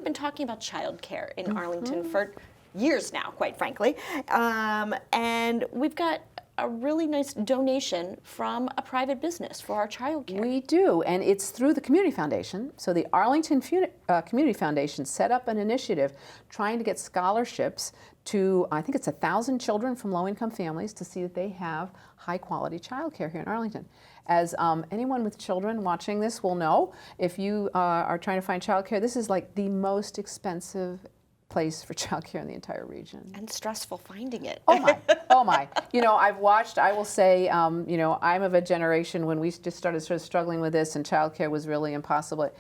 been talking about childcare in Arlington for years now, quite frankly. And we've got a really nice donation from a private business for our childcare. We do, and it's through the Community Foundation. So the Arlington Community Foundation set up an initiative trying to get scholarships to, I think it's 1,000 children from low-income families to see that they have high-quality childcare here in Arlington. As anyone with children watching this will know, if you are trying to find childcare, this is like the most expensive place for childcare in the entire region. And stressful finding it. Oh my, oh my. You know, I've watched, I will say, you know, I'm of a generation when we just started sort of struggling with this and childcare was really impossible.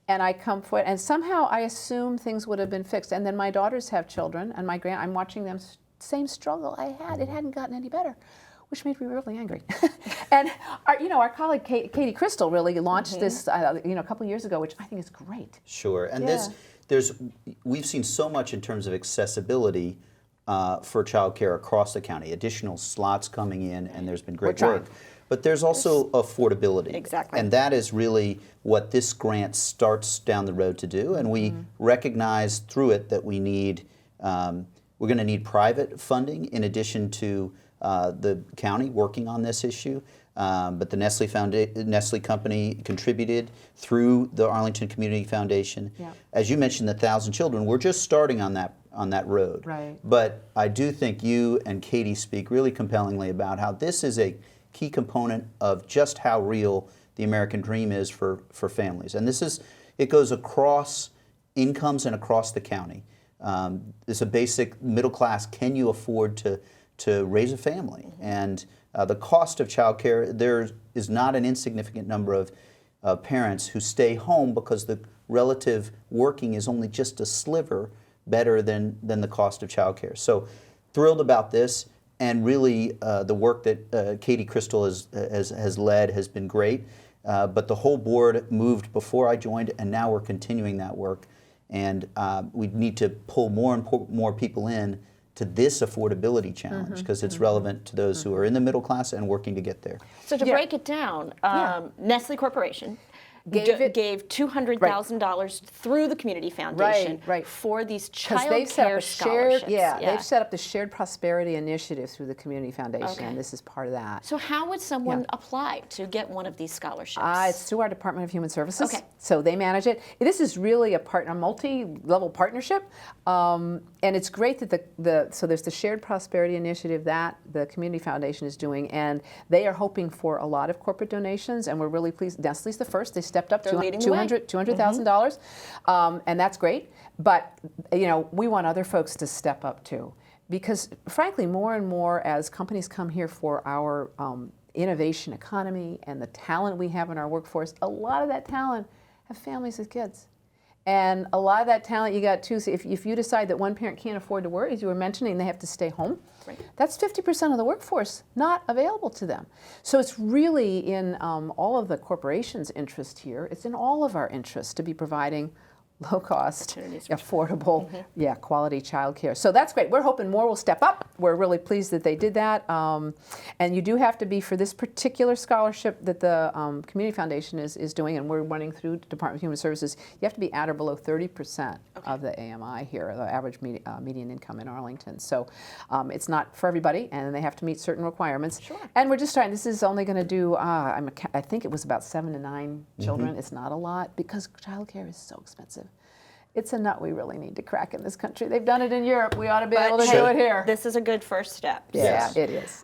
And I come forward, and somehow I assume things would have been fixed. And then my daughters have children, and I'm watching them, same struggle I had. It hadn't gotten any better, which made me really angry. And our colleague Katie Crystal really launched this, a couple years ago, which I think is great. Sure, and we've seen so much in terms of accessibility for childcare across the county. Additional slots coming in, and there's been great work. But there's also affordability. Exactly. And that is really what this grant starts down the road to do. And we recognize through it that we need, we're going to need private funding in addition to the county working on this issue. But the Nestle company contributed through the Arlington Community Foundation. Yeah. As you mentioned, the 1,000 children, we're just starting on that road. Right. But I do think you and Katie speak really compellingly about how this is a key component of just how real the American dream is for families. And it goes across incomes and across the county. It's a basic middle class, can you afford to raise a family? And the cost of childcare, there is not an insignificant number of parents who stay home because the relative working is only just a sliver better than the cost of childcare. So thrilled about this, and really the work that Katie Crystal has led has been great. But the whole board moved before I joined, and now we're continuing that work. And we need to pull more and more people in to this affordability challenge because it's relevant to those who are in the middle class and working to get there. So to break it down, Nestle Corporation gave $200,000 through the Community Foundation for these child care scholarships. They've set up the Shared Prosperity Initiative through the Community Foundation, and this is part of that. So how would someone apply to get one of these scholarships? It's through our Department of Human Services. Okay. So they manage it. This is really a multi-level partnership, and it's great that so there's the Shared Prosperity Initiative that the Community Foundation is doing, and they are hoping for a lot of corporate donations, and we're really pleased. Nestle's the first. They stepped up $200,000, and that's great. But we want other folks to step up too, because frankly, more and more as companies come here for our innovation economy and the talent we have in our workforce, a lot of that talent have families with kids. And a lot of that talent you got too, so if you decide that one parent can't afford to work, as you were mentioning, they have to stay home, that's 50% of the workforce not available to them. So it's really in all of the corporations' interest here. It's in all of our interests to be providing low-cost, affordable, quality childcare. So that's great. We're hoping more will step up. We're really pleased that they did that. And you do have to be, for this particular scholarship that the Community Foundation is doing, and we're running through Department of Human Services, you have to be at or below 30% of the AMI here, the average median income in Arlington. So it's not for everybody, and they have to meet certain requirements. Sure. And we're just trying, this is only going to do, I think it was about 7 to 9 children. It's not a lot, because childcare is so expensive. It's a nut we really need to crack in this country. They've done it in Europe. We ought to be able to do it here. This is a good first step. Yeah, it is.